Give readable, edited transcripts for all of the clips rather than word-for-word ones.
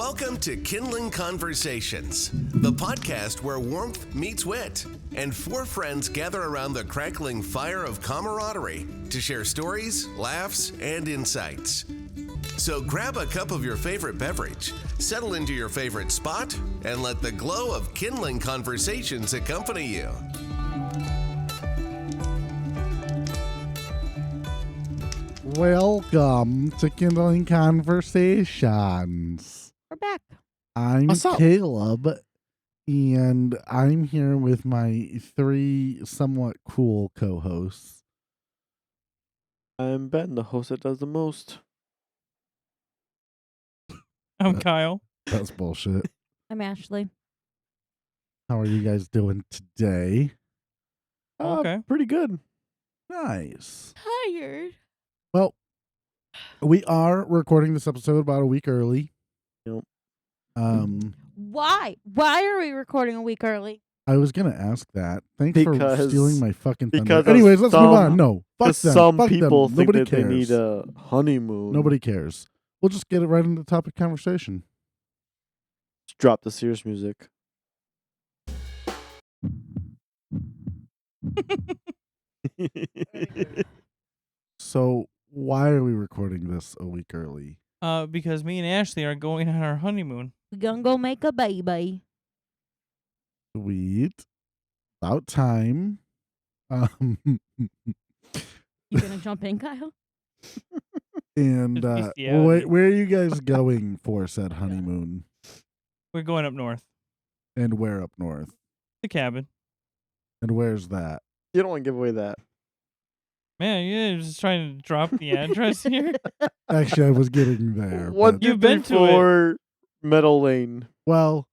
Welcome to Kindling Conversations, the podcast where warmth meets wit, and four friends gather around the crackling fire of camaraderie to share stories, laughs, and insights. So grab a cup of your favorite beverage, settle into your favorite spot, and let the glow of Kindling Conversations accompany you. Welcome to Kindling Conversations. We're back. I'm What's up? Caleb, and I'm here with my three somewhat cool co-hosts. I'm Ben, the host that does the most. I'm Kyle. That's bullshit. I'm Ashley. How are you guys doing today? Okay. Pretty good. Nice. Tired. Well, we are recording this episode about a week early. Yep. Why? Why are we recording a week early? I was gonna ask that. Thanks for Because- stealing my fucking thunder. because of Anyways, let's move on. some- No, fuck Because them. some Fuck people them. think Nobody that cares. they need a honeymoon. Nobody cares. We'll just get it right into the topic conversation. Just drop the serious music. So why are we recording this a week early? Because me and Ashley are going on our honeymoon. We gonna go make a baby. Sweet. About time. You gonna jump in, Kyle? And It's bestiality. where are you guys going for said honeymoon? We're going up north. And where up north? The cabin. And where's that? You don't want to give away that. Man, you're just trying to drop the address here. Actually, I was getting there. What but- You've been to it. for Meadow Lane? Well,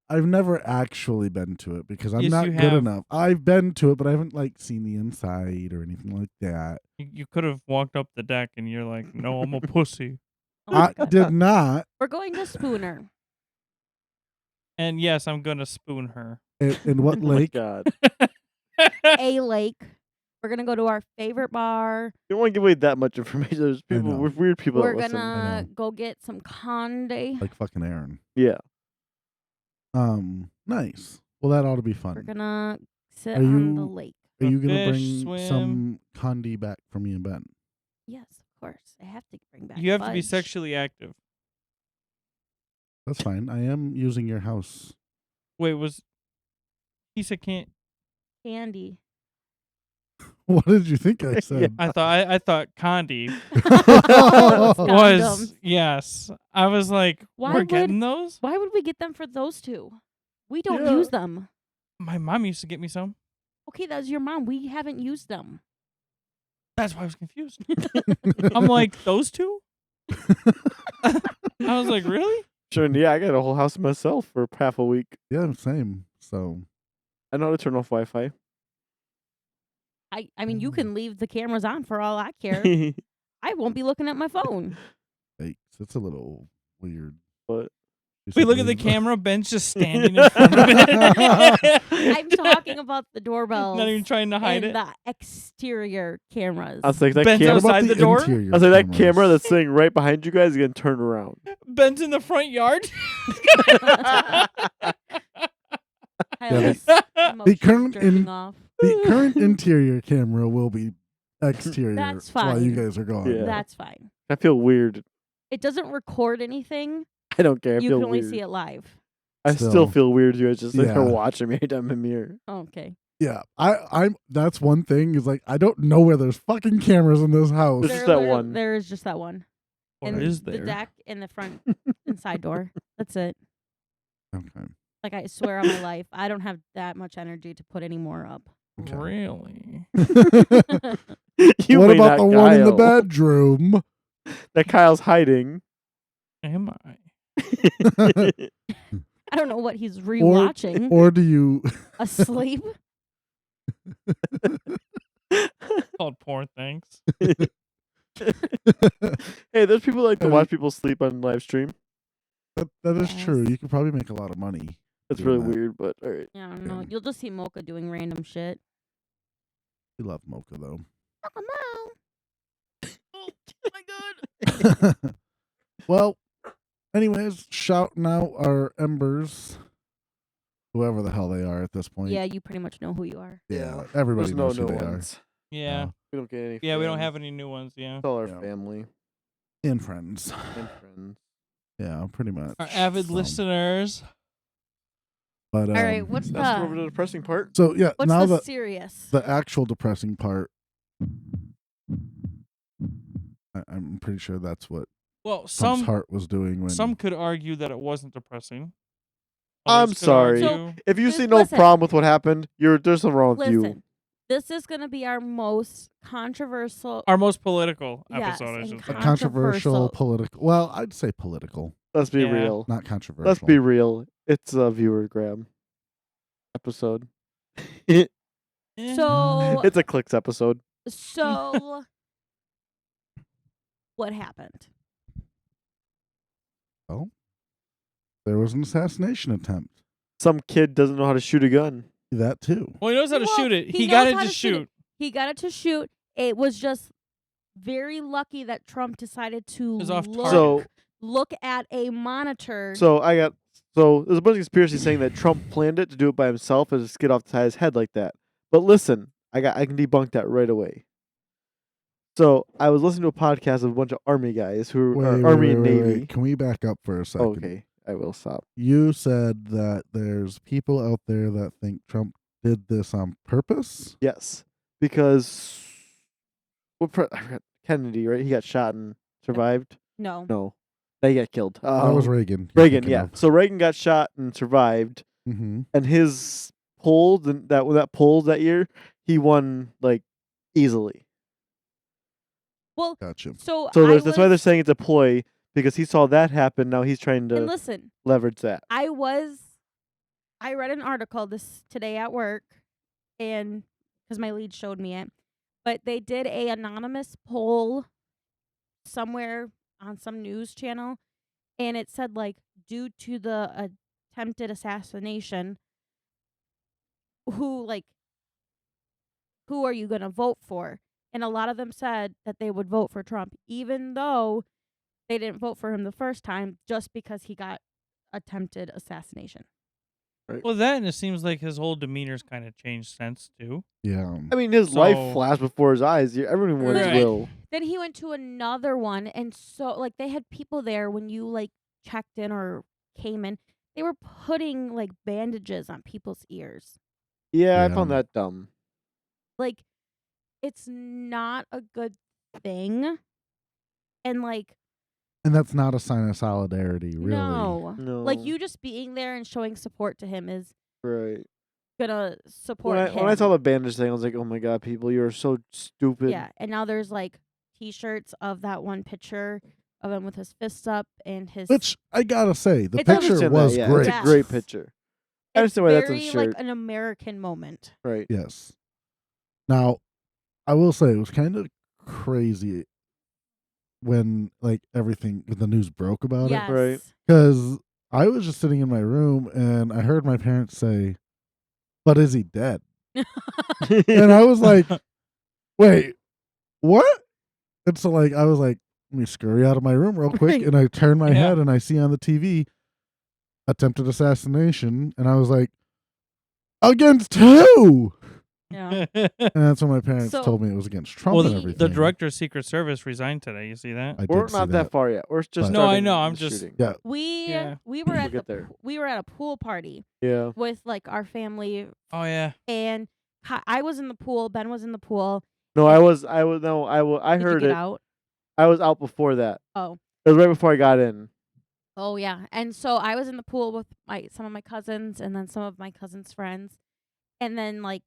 I've never actually been to it because I'm Yes, not you good have. enough. I've been to it, but I haven't seen the inside or anything like that. You could have walked up the deck and you're like, no, I'm a pussy. Oh my I God. did not. We're going to Spooner. And yes, I'm going to spoon her. In what Oh my lake? God. A lake. We're gonna go to our favorite bar. You don't want to give away that much information. There's people know. with weird people We're that listen. gonna know. go get some conde. Like fucking Aaron. Yeah. Nice. Well, that ought to be fun. We're gonna sit Are on the you- lake. Are you gonna Fish, bring swim. some condi back for me and Ben? Yes, of course. I have to bring back. You have to be fudge. sexually active. That's fine. I am using your house. Wait, he said can't. candy. What did you think I said? I thought Condi Oh, it's was condoms. yes. I was like, Why we're would- getting those? Why would we get them for those two? We don't Yeah. use them. My mom used to get me some. Okay, that was your mom. We haven't used them. That's why I was confused. I'm like, those two? I was like, really? Sure. Yeah, I got a whole house to myself for half a week. Yeah, same. So I know how to turn off Wi-Fi. I mean, you can leave the cameras on for all I care. But I won't be looking at my phone. it's a little weird. We look at the camera. Ben's just standing in front of it. I'm talking about the doorbells Not even trying to hide and it. the exterior cameras. I was like, that Ben's camera. outside the door? I was like, that camera that's sitting right behind you guys is gonna turn around. Ben's in the front yard. The current off. The current interior camera will be exterior That's while you fine. guys are gone. Yeah. That's fine. I feel weird. It doesn't record anything. I don't care. I You feel can only weird. see it live. I Still. still feel weird. You guys just like Yeah. are watching me anytime I'm here. Oh, okay. Yeah, I'm. That's one thing is I don't know where there's fucking cameras in this house. There's just that one. There is just that one. Or and is the there? deck and the front and side door. That's it. Okay. Like I swear on my life, I don't have that much energy to put any more up. Okay. Really? You What may about not, the one in the Kyle. bedroom? That Kyle's hiding? Am I? I don't know what he's rewatching. Or do you? Asleep? Called porn. Thanks. Hey, there's people that like to watch people sleep on live stream. That is Yes. true. You could probably make a lot of money. That's doing really that. weird, but all right. Yeah, I don't know. Yeah. You'll just see Mocha doing random shit. We love Mocha though. Mocha Mo. Oh my god. Well, Anyways, shouting out our embers, whoever the hell they are at this point. Yeah, you pretty much know who you are. Yeah, everybody There's knows no who new they ones. Yeah. We don't get any. Yeah, we don't friends. have any new ones. Yeah. It's all our Yeah. family are. And friends. and friends. Yeah, pretty much. Our avid So, listeners. All But right, what's That's over to the the depressing part. so yeah, what's now the the serious? actual depressing part. I'm pretty sure that's what Well, Trump's some heart was doing when could argue that it wasn't depressing. I'm Others could sorry. argue- If you Just see no listen. problem with what happened, there's something wrong with you. Listen, this is going to be our most controversial. Our most political Yes, episode, I and should a say. controversial political. Well, I'd say political, Let's be Yeah. real. not controversial. Let's be real. It's a viewer grab episode. It's So a clicks episode. so what happened? Well, there was an assassination attempt. Some kid doesn't know how to shoot a gun. That too. Well, he knows how to Well, shoot it. he He got knows it how to to shoot it. shoot. He got it to shoot. It was just very lucky that Trump decided to was off look, target. look at a monitor. So there's a bunch of conspiracy saying that Trump planned it to do it by himself and just get off the side of his head like that. But listen, I can debunk that right away. So I was listening to a podcast of a bunch of Army guys who are Army and Navy. Can we back up for a second? Okay, I will stop. You said that there's people out there that think Trump did this on purpose. Yes, because I forgot Kennedy, right? He got shot and survived. no. No, he got killed. That was Reagan. Reagan, yeah. So Reagan got shot and survived, Mm-hmm. and his polls and that polls that year, he won like easily. Well, Gotcha. so So I that's why they're was- saying it's a ploy because he saw that happen. Now he's trying And to listen, leverage that. I read an article this today at work, and because my lead showed me it, but they did a anonymous poll somewhere on some news channel, and it said like due to the attempted assassination, who are you gonna vote for? And a lot of them said that they would vote for Trump, even though they didn't vote for him the first time, just because he got attempted assassination. Well, that and it seems like his whole demeanor's kind of changed since too. Yeah. I mean, his life So- flashed before his eyes. Everyone Right. will. Then he went to another one, and so like they had people there when you like checked in or came in. They were putting like bandages on people's ears. Yeah, I Yeah. found that dumb. Like, it's not a good thing. And like, And that's not a sign of solidarity, really. no, No, like you just being there and showing support to him is right. gonna support him. When I saw the bandage thing, I was like, "Oh my god, people, you are so stupid." Yeah, and now there's like T-shirts of that one picture of him with his fists up and his. Which I gotta say, the It's a- I picture understand was that, yeah. great. It's a great Yes. picture. it's I understand why that's on very shirt. like an American moment. Right. Yes. Now, I will say it was kind of crazy when like everything the news broke about Yes. it, Right. because I was just sitting in my room and I heard my parents say, "But is he dead?" And I was like, "Wait, what?" And so like I was like, "Let me scurry out of my room real quick," Right. and I turn my Yeah. head and I see on the TV attempted assassination, and I was like, "Against who?" Yeah. And that's when my parents So- told me it was against Trump Well, and the- everything. the director of Secret Service resigned today. You see that? I did We're see not that far yet. We're just But- No, I starting know, I'm the just- shooting. Yeah. we Yeah. we were We'll at get the there. we were at a pool party Yeah. with like our family, Oh yeah. and I was in the pool. Ben was in the pool. No, I Did heard you get it. out? I was out before that. Oh. It was right before I got in. Oh yeah. And so I was in the pool with some of my cousins and then some of my cousins' friends. And then like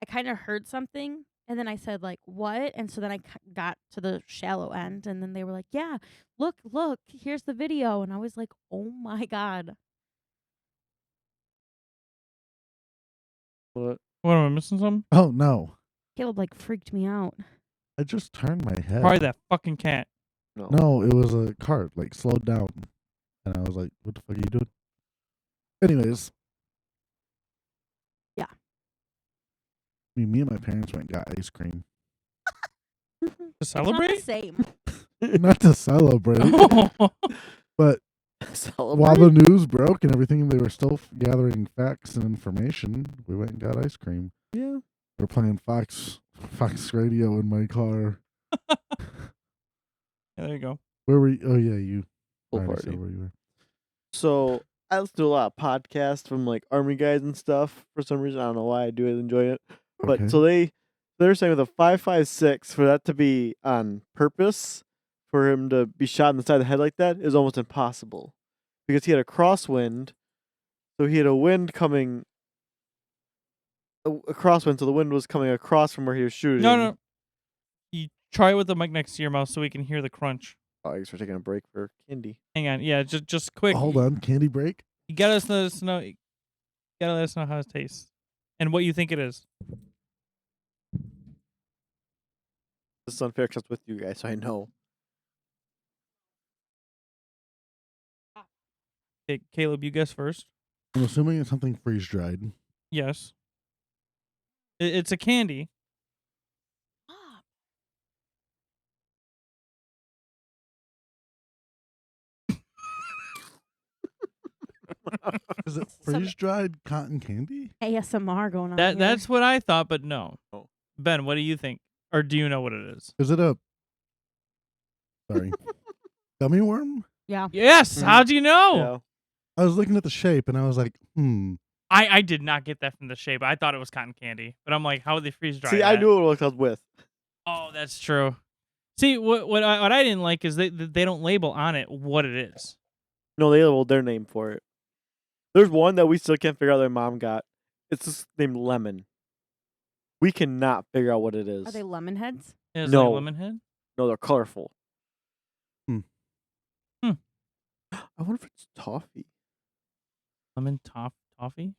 I kind of heard something and then I said like, "What?" And so then I got to the shallow end and then they were like, "Yeah, look, here's the video." And I was like, "Oh my god." What? What am I missing? Something? Oh no! Caleb like freaked me out. I just turned my head. Probably that fucking cat. No. No, it was a cart, like slowed down, and I was like, "What the fuck are you doing?" Anyways. Yeah. Me and my parents went and got ice cream, To It's not celebrate? the same. not to celebrate, but While the news broke and everything, they were still gathering facts and information. We went and got ice cream. Yeah. We're playing Fox Radio in my car. Yeah, there you go. Where were you? Oh yeah, you. Full I already party. said where you were. So I listen to a lot of podcasts from like army guys and stuff. For some reason, I don't know why I do enjoy it. But Okay. so they're saying with a 5.56 for that to be on purpose, for him to be shot in the side of the head like that is almost impossible, because he had a crosswind, so he had a wind coming. A crosswind, so the wind was coming across from where he was shooting. No. You try it with the mic next to your mouth so we can hear the crunch. Oh, I guess we're taking a break for candy. Hang on. Yeah, just quick. Hold on, candy break. You gotta let us know. You gotta let us know how it tastes and what you think it is. This is unfair because I'm with you guys, so I know. Okay, Caleb, you guess first. I'm assuming it's something freeze dried. Yes. It's a candy. Is it Some- freeze dried cotton candy? ASMR going on. here. That's what I thought, but no. Oh. Ben, what do you think? Or do you know what it is? Is it a gummy worm? Yeah. Yes. Mhm. How'd you know? Yeah. I was looking at the shape and I was like, I did not get that from the shape. I thought it was cotton candy, but I'm like, how would they freeze dry? See, I that? knew what I was with. Oh, that's true. See, what I didn't like is they don't label on it what it is. No, they labeled their name for it. There's one that we still can't figure out their mom got. It's just named Lemon. We cannot figure out what it is. Are they lemon heads? Is No. it like lemon head? No, they're colorful. Hmm. I wonder if it's toffee. Lemon toffee?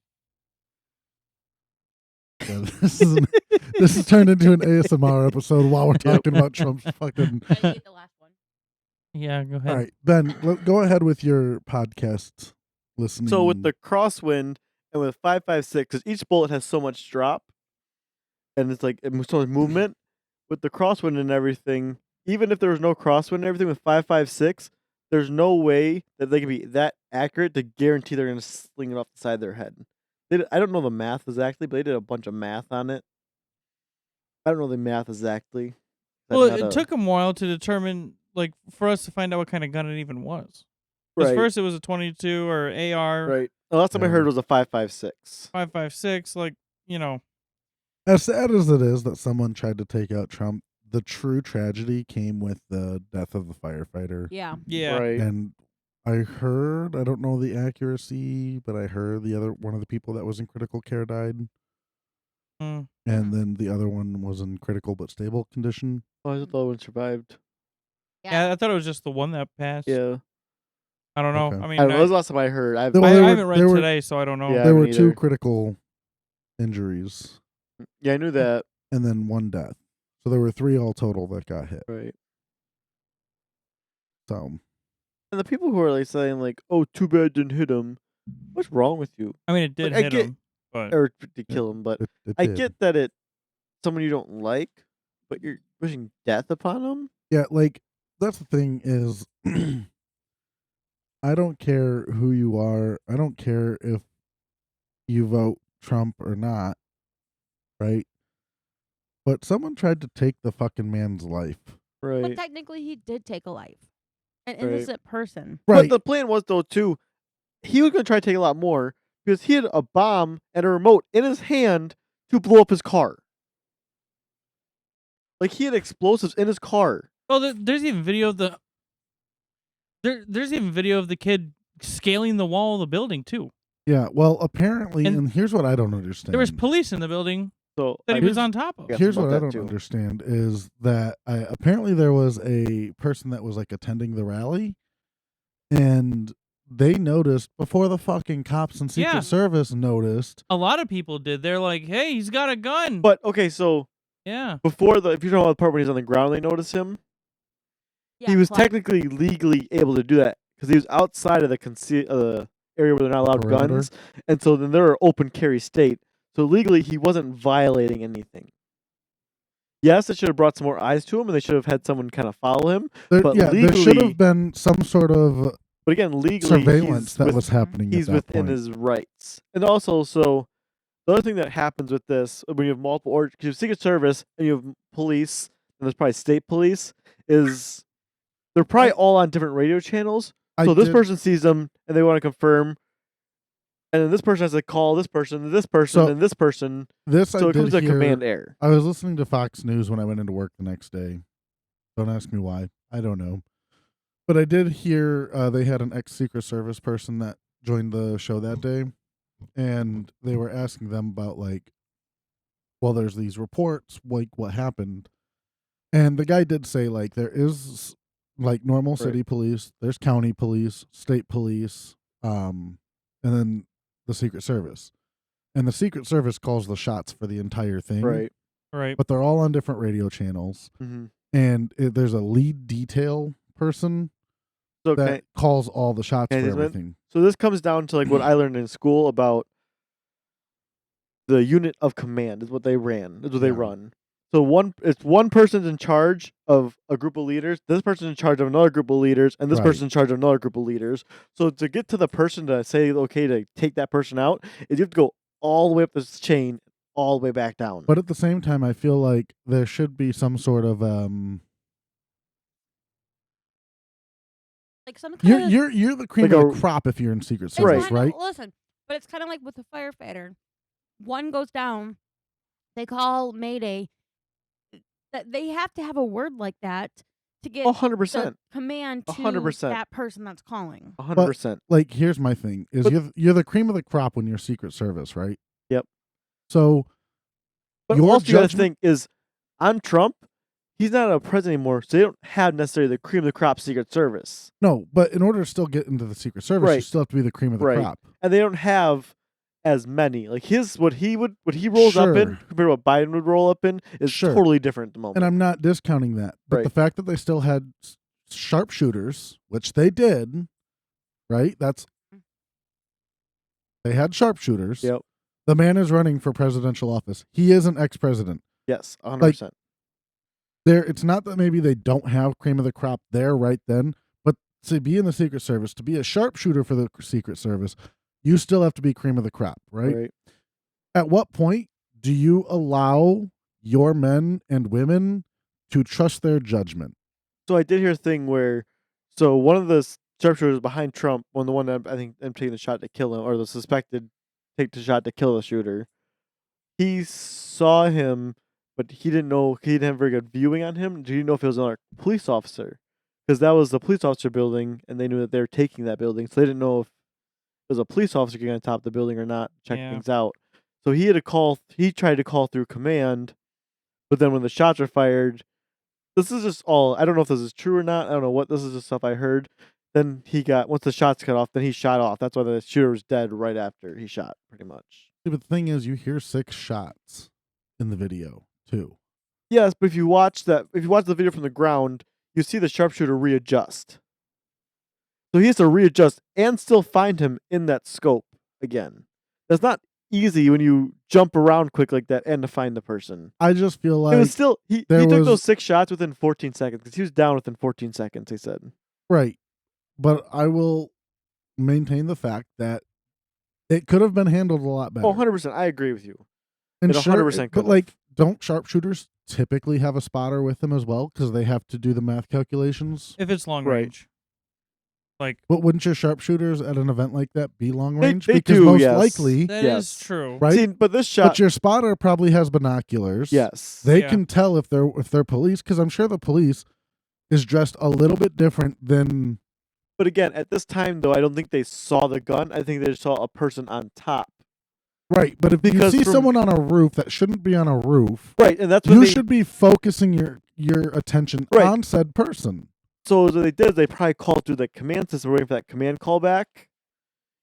yeah, this is turned into an ASMR episode while we're talking about Trump's fucking. the last one. Yeah, go ahead. All right, Ben, go ahead with your podcast listening. So with the crosswind and with 5.56, because each bullet has so much drop, and it's like so much movement. With the crosswind and everything, even if there was no crosswind and everything with 5.56, there's no way that they can be that accurate to guarantee they're gonna sling it off the side of their head. I don't know the math exactly, but they did a bunch of math on it. I don't know the math exactly. I'm Well, not it a- took them a while to determine, like, for us to find out what kind of gun it even was. Because right, first it was a 22 or AR right. The last time I Yeah. heard was a 5.56. 5.56. Like, you know, As sad as it is that someone tried to take out Trump, the true tragedy came with the death of the firefighter. Yeah. yeah. Right. And I heard, I don't know the accuracy, but I heard one of the people that was in critical care died. Mm. And then the other one was in critical but stable condition. Oh, I thought the other one survived. Yeah, I thought it was just the one that passed. Yeah. I don't know. Okay. I mean, I don't know. That was the last time I heard. Well, I there were- haven't read there were- today, so I don't know. Yeah. I There were haven't 2 either. critical injuries Yeah, I knew that. and then 1 death. So there were 3 all total that got hit. Right. So And the people who are like saying like, "Oh, too bad didn't hit him." What's wrong with you? I mean, it did Like, I hit get- him, but Or to kill him, but it I did. get that it's someone you don't like, but you're wishing death upon them. Yeah, like that's the thing is I don't care who you are. I don't care if you vote Trump or not, right? But someone tried to take the fucking man's life. Right. But technically, he did take a life. An Right. innocent person. Right. But the plan was though too, he was going to try to take a lot more because he had a bomb and a remote in his hand to blow up his car. Like he had explosives in his car. well, there's even video of the there's even video of the kid scaling the wall of the building too. Yeah, well, apparently, And and here's what I don't understand. There was police in the building So that I he was here's- on top of. Yeah. Here's about what I that don't too. understand is that apparently there was a person that was like attending the rally, and they noticed before the fucking cops and Secret Yeah. Service noticed. A lot of people did. They're like, "Hey, he's got a gun." But okay, so yeah, before if you're talking about the part when he's on the ground, they notice him. Yeah, He was Clark- technically legally able to do that because he was outside of the area where they're not allowed Perimeter. guns, and so then they're an open carry state. So legally, he wasn't violating anything. Yes, they should have brought some more eyes to him, and they should have had someone kind of follow him. There, But yeah, there should legally- have been some sort of But again, legally, surveillance that was happening. He's at that within point. his rights. And also, so the other thing that happens with this, when you have multiple orders, because you have Secret Service and you have police, and there's probably state police, is they're probably all on different radio channels. So this person sees them and they want to confirm, and then this person has to call this person, and this person, and this person. So it comes to command air. I was listening to Fox News when I went into work the next day. Don't ask me why. I don't know. But I did hear they had an ex-Secret Service person that joined the show that day, and they were asking them about, like, well, there's these reports, like, what happened. And the guy did say, like, there is, like, normal city police, there's county police, state police, and then the Secret Service. And the Secret Service calls the shots for the entire thing. Right. But they're all on different radio channels. Mm-hmm. And there's a lead detail person that calls all the shots for everything. So this comes down to, like, what I learned in school about the unit of command is what they run. So one person's in charge of a group of leaders, this person's in charge of another group of leaders, and this person's in charge of another group of leaders. So to get to the person to say, okay, to take that person out, is you have to go all the way up this chain, all the way back down. But at the same time, I feel like there should be some sort of like some kind you're the cream of the crop if you're in Secret Service, right? Listen, but it's kind of like with the firefighter. One goes down, they call Mayday. That they have to have a word like that to get 100% command to 100%. that person that's calling. 100%. Like, here's my thing: is you're the cream of the crop when you're Secret Service, right? Yep. So, but also the other thing is, on Trump, he's not a president anymore, so they don't have necessarily the cream of the crop Secret Service. No, but in order to still get into the Secret Service, you still have to be the cream of the crop. And they don't have as many. Like what he rolls up in compared to what Biden would roll up in is totally different at the moment. And I'm not discounting that. But the fact that they still had sharpshooters, which they did, right? They had sharpshooters. Yep. The man is running for presidential office. He is an ex-president. Yes, 100%. It's not that maybe they don't have cream of the crop there right then, but to be in the Secret Service, to be a sharpshooter for the Secret Service, you still have to be cream of the crop, right? At what point do you allow your men and women to trust their judgment? So I did hear a thing where, one of the sharpshooters behind Trump, the one that I think taking the shot to kill him, or the suspected take the shot to kill the shooter, he saw him, but he didn't know, he didn't have very good viewing on him. Do you know if it was another police officer? Because that was the police officer building, and they knew that they were taking that building, so they didn't know if it was a police officer getting on top of the building or not, check things out. So he tried to call through command, but then when the shots were fired, this is just all, I don't know if this is true or not, I don't know what, this is just stuff I heard. Then once the shots cut off, then he shot off. That's why the shooter was dead right after he shot, pretty much. But the thing is, you hear 6 shots in the video, too. Yes, but if you watch the video from the ground, you see the sharpshooter readjust. So he has to readjust and still find him in that scope again. That's not easy when you jump around quick like that and to find the person. I just feel like it was still he took those 6 shots within 14 seconds because he was down within 14 seconds. He said, right, but I will maintain the fact that it could have been handled a lot better. 100%. I agree with you. And it 100%. But like, don't sharpshooters typically have a spotter with them as well because they have to do the math calculations? If it's long range. But wouldn't your sharpshooters at an event like that be long range? They because do, most yes. likely, that is true, right? See, but this shot, but your spotter probably has binoculars. Yes, they can tell if they're police because I'm sure the police is dressed a little bit different than. But again, at this time though, I don't think they saw the gun. I think they just saw a person on top. Right, but if you see someone on a roof that shouldn't be on a roof, right, and that's when you should be focusing your attention on said person. So what they did is they probably called through the command system, waiting for that command call back.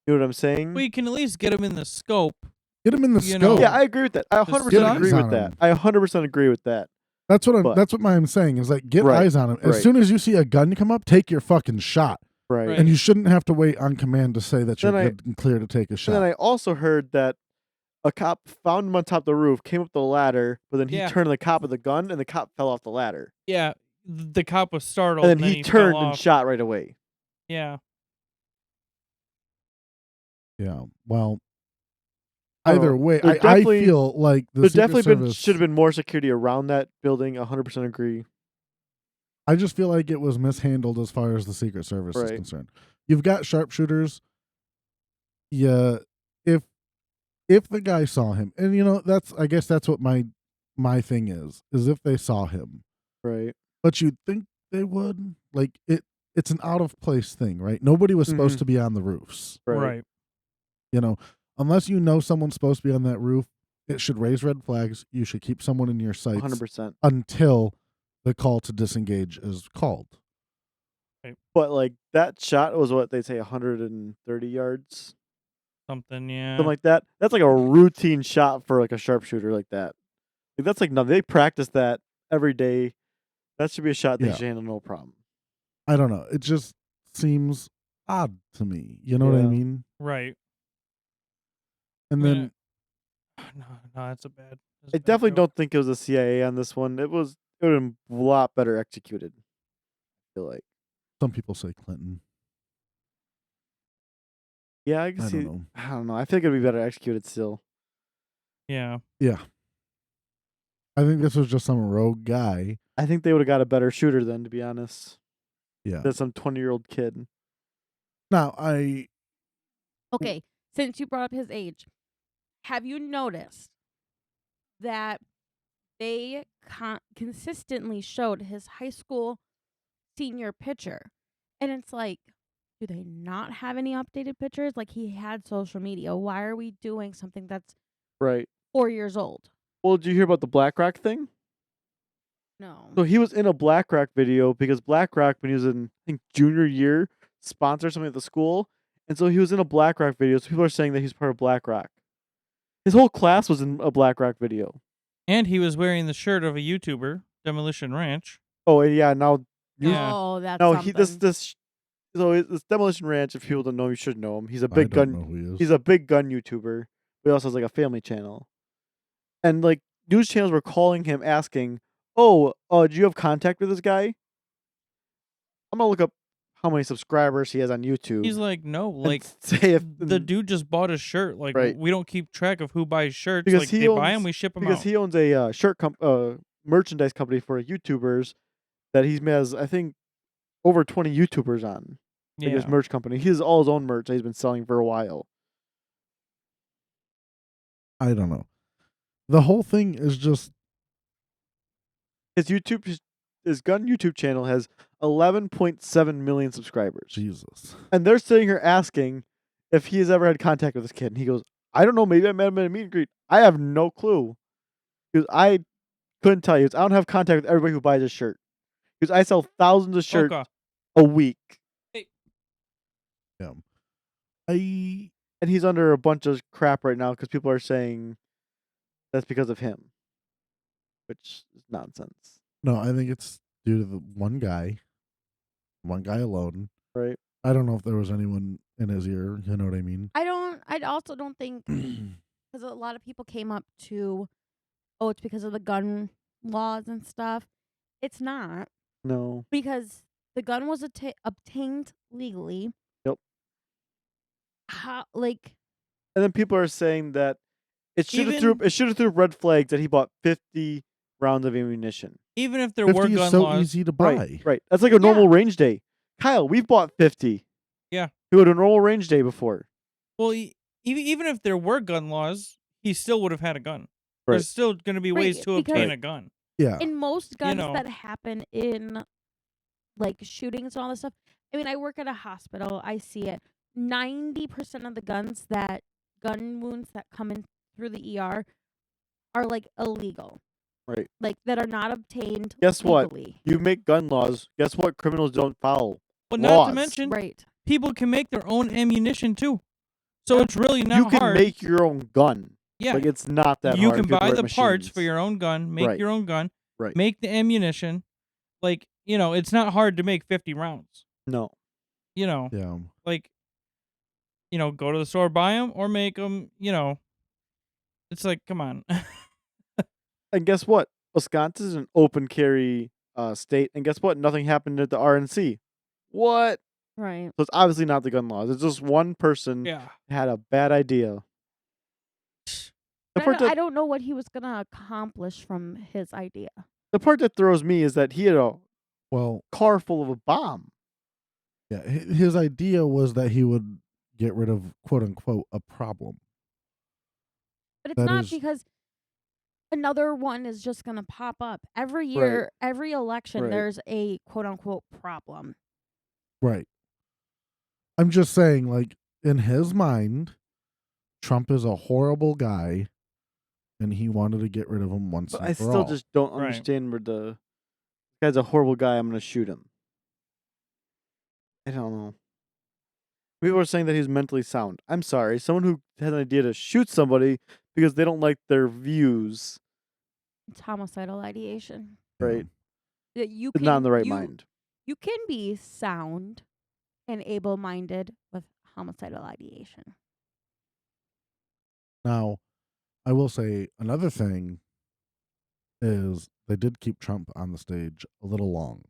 You know what I'm saying? We can at least get him in the scope. Get him in the scope. Yeah, I agree with that. I 100% agree with that. I 100% agree with that. That's what I'm saying is like get eyes on him. As soon as you see a gun come up, take your fucking shot. Right. And you shouldn't have to wait on command to say that you're good and clear to take a shot. And then I also heard that a cop found him on top of the roof, came up the ladder, but then he turned the cop with the gun, and the cop fell off the ladder. Yeah, the cop was startled. And then he turned fell and off. shot right away. Yeah. Yeah. Well, I don't either know. way, There I definitely- feel like the There Secret definitely Service should have been more security around that building. 100% agree. I just feel like it was mishandled as far as the Secret Service is Right. concerned. You've got sharpshooters. Yeah, if the guy saw him, and I guess that's what my thing is if they saw him. Right. But you'd think they would. Like it's an out of place thing, right? Nobody was supposed Mhm. to be on the roofs. Right. Unless someone's supposed to be on that roof, it should raise red flags. You should keep someone in your sights 100%. until the call to disengage is called. But like that shot was what they say 130 yards, Something, yeah. something like that. That's like a routine shot for like a sharpshooter like that. Like, that's like no, they practice that every day. That should be a shot they Yeah. should handle no problem. I don't know. It just seems odd to me. You know what I Yeah. mean? Right. And I mean, then No, that's a bad. I definitely don't think it was the CIA on this one. It would have been a lot better executed. I feel like. some people say Clinton. Yeah, I can I see. don't know. I don't know. I think it'd be better executed still. Yeah. Yeah. I think this was just some rogue guy. I think they would have got a better shooter then, to be honest. Yeah. Than some 20-year-old kid. Now, Okay, since you brought up his age, have you noticed that they consistently showed his high school senior picture? And it's like, do they not have any updated pictures? Like, he had social media. Why are we doing something that's Right. 4 years old? Well, did you hear about the BlackRock thing? No. So he was in a BlackRock video because BlackRock, when he was in, I think, junior year, sponsored something at the school. And so he was in a BlackRock video. So people are saying that he's part of BlackRock. His whole class was in a BlackRock video. And he was wearing the shirt of a YouTuber, Demolition Ranch. Oh, and yeah, now... Yeah. Oh, that's No, something. this Demolition Ranch, if people don't know him, you should know him. He's a I big don't gun... know who he is. He's a big gun YouTuber. But he also has like a family channel. And like news channels were calling him asking, "Oh, do you have contact with this guy?" I'm gonna look up how many subscribers he has on YouTube. He's like, no, and like say if the dude just bought a shirt. Like Right. we don't keep track of who buys shirts. Because like he they buy owns- them, we ship them because out. he owns a merchandise company for YouTubers that he has, I think, over 20 YouTubers on. Like his Yeah. merch company. He has all his own merch that he's been selling for a while. I don't know. The whole thing is just His gun YouTube channel has 11.7 million subscribers. Jesus. And they're sitting here asking if he has ever had contact with this kid. And he goes, I don't know, maybe I met him at a meet and greet. I have no clue. Because I couldn't tell you. I don't have contact with everybody who buys a shirt. Because I sell thousands of shirts Oka. a week. Yeah. I And he's under a bunch of crap right now because people are saying that's because of him. Which is nonsense. no, I think it's due to the one guy alone. Right? I don't know if there was anyone in his ear. You know what I mean? I also don't think, because a lot of people came up to, oh, it's because of the gun laws and stuff. It's not, No. because the gun was obtained legally. Yep. How, like, And then people are saying that it should have Even- threw red flags that he bought 50 rounds of ammunition. Even if there were 50 gun is so laws, easy to buy. Right. That's like a normal range day. Kyle, we've bought 50. Yeah. We had a normal range day before. well, even if there were gun laws, he still would have had a gun. Right. There's still going to be Right, ways to because- obtain a gun. Yeah. in most guns know. that happen in, like, shootings and all this stuff. I mean, I work at a hospital. I see it. 90% of the gun wounds that come in through the ER are, like, illegal. Right. Like, that are not obtained Guess what? legally. You make gun laws. Guess what? Criminals don't follow. But not to Laws. mention, Right. people can make their own ammunition too. So Yeah. it's really not You can hard. make your own gun. yeah. Like, it's not that You hard. can if you have buy right the parts machines. for your own gun, make Right. your own gun, Right. make the ammunition. Like, it's not hard to make 50 rounds. No. Yeah. Like, go to the store, buy them, or make them, It's like, come on. And guess what? Wisconsin is an open carry state. And guess what? Nothing happened at the RNC. What? Right. So it's obviously not the gun laws. It's just one person Yeah. had a bad idea. The But part, I that, don't know what he was gonna accomplish from his idea. the part that throws me is that he had a Well, car full of a bomb. yeah, his idea was that he would get rid of quote unquote a problem. But it's That not is- because another one is just gonna pop up every Right. year, every election. Right. There's a quote unquote problem. Right. I'm just saying, like, in his mind, Trump is a horrible guy, and he wanted to get rid of him once But and I for still all. just don't Right. understand where the guy's a horrible guy. I'm going to shoot him. I don't know. People are saying that he's mentally sound. I'm sorry. Someone who has an idea to shoot somebody because they don't like their views, It's homicidal ideation. Yeah. right? That you Is can not in the right you, mind. You can be sound and able-minded with homicidal ideation. Now, I will say another thing is they did keep Trump on the stage a little long.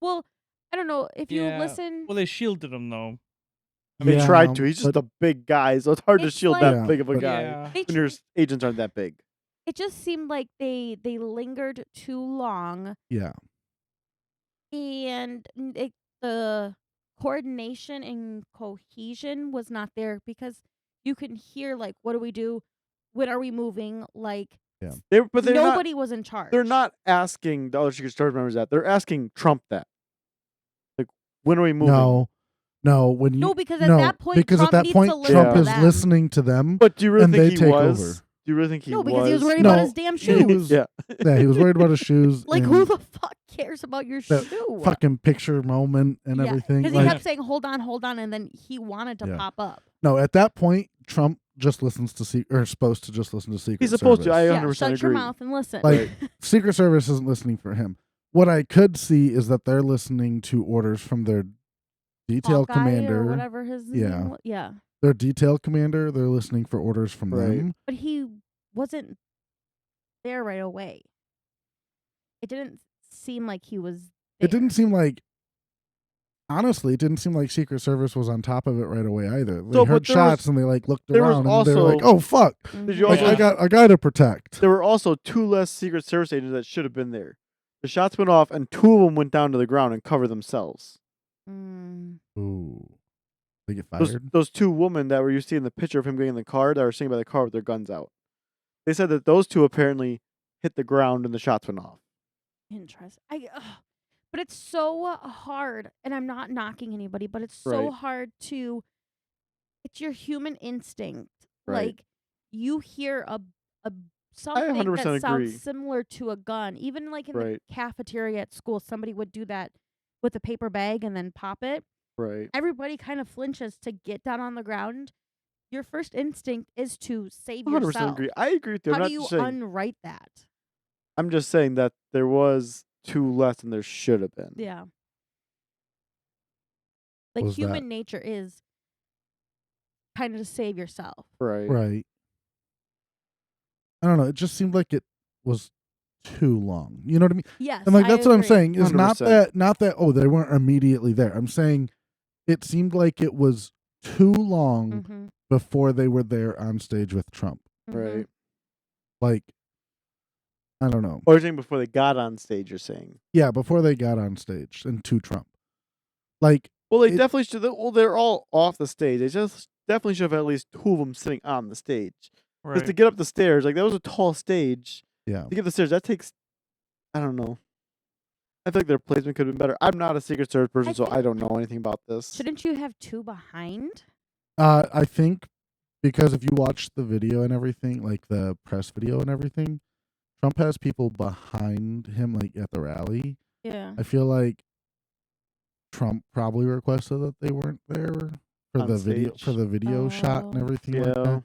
Well, I don't know if you Yeah. listen. Well, they shielded him though. They tried to. Yeah, He's just but- a big guy, so it's hard to It's shield like- that Yeah, big of a but- guy Yeah. They when your agents aren't that big. It just seemed like they lingered too long, Yeah. and the coordination and cohesion was not there because you can hear like, what do we do? When are we moving? Like They're nobody was in charge. They're not asking the other Secret Service members that. They're asking Trump that. Like, when are we moving? No. When you No, because at that point, because Trump at that needs point to listen Trump to is them. listening to them. But do you really and think they he take was? over. Do you really think he No, was? because he was worried No, about his damn he shoes. was- Yeah. Yeah, he was worried about his shoes. Like, and who the fuck cares about your that shoe? fucking picture moment and everything. Because Like, he kept saying, hold on, and then he wanted to Yeah. pop up. no, at that point, Trump just listens to or is supposed to just listen to Secret He's supposed to. Service. I Yeah, 100% shut your agree. mouth and listen. Like, Secret Service isn't listening for him. What I could see is that they're listening to orders from their detail Hawkeye commander. or whatever his Yeah. name was. Yeah. Their detail commander, they're listening for orders from Right. them. But he wasn't there right away. It didn't seem like he was there. It didn't seem like, honestly, it didn't seem like Secret Service was on top of it right away either. They So, heard but there shots was- and they like looked there was around and they were like, also- "Oh fuck! Did you Mhm. Like, also- I got a guy to protect." There were also 2 less Secret Service agents that should have been there. The shots went off, and 2 of them went down to the ground and covered themselves. Mm. Ooh, they get Those, fired. those 2 women that were you see in the picture of him getting in the car that were sitting by the car with their guns out. They said that those 2 apparently hit the ground and the shots went off. Interesting. But it's so hard, and I'm not knocking anybody, but it's so Right. hard to. It's your human instinct. Right. Like you hear a something 100% that sounds agree. similar to a gun. Even like in Right. the cafeteria at school, somebody would do that with a paper bag and then pop it. Right. Everybody kind of flinches to get down on the ground. Your first instinct is to save 100% yourself. agree. I agree with you. I'm How not do you just saying. unwrite that? I'm just saying that there was 2 less than there should have been. Yeah. Like Was human that- nature is kind of to save yourself. Right. Right. I don't know. It just seemed like it was too long. You know what I mean? Yes. And like I that's what I'm agree. saying. Is not 100%. that oh they weren't immediately there. I'm saying it seemed like it was too long Mhm, before they were there on stage with Trump. mhm. Right. Like, I don't know. Or you're saying before they got on stage, you're saying. Yeah, before they got on stage and to Trump. Like, Well, they It- definitely should. Well, they're all off the stage. They just definitely should have at least 2 of them sitting on the stage. Because to Right. get up the stairs, like that was a tall stage. yeah. To get the stairs, that takes. I don't know. I feel like their placement could have been better. I'm not a Secret Service person, so think- I don't know anything about this. Shouldn't you have 2 behind? I think because if you watch the video and everything, like the press video and everything, Trump has people behind him, like at the rally. Yeah. I feel like Trump probably requested that they weren't there for On the stage. video shot and Oh. everything like Yeah. that.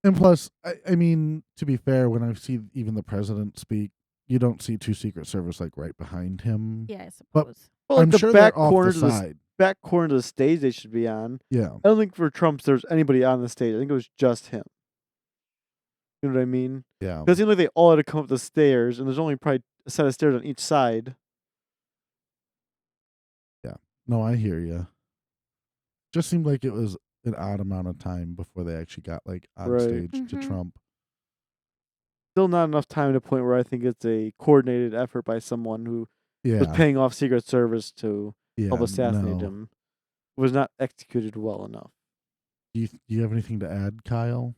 And plus, I mean, to be fair, when I see even the president speak, you don't see 2 Secret Service like right behind him. Yeah, I But- suppose. Well, I'm like sure the back they're off corner the to the side. back corner to the stage they should be on. Yeah, I don't think for Trump's there's anybody on the stage. I think it was just him. You know what I mean? yeah. Because it seemed like they all had to come up the stairs, and there's only probably a set of stairs on each side. No, I hear you. Just seemed like it was an odd amount of time before they actually got like on Right. stage to Mhm. Trump. Still not enough time to the point where I think it's a coordinated effort by someone who was Yeah, paying off Secret Service to help yeah. assassinate No. him. It was not executed well enough. Do you have anything to add, Kyle?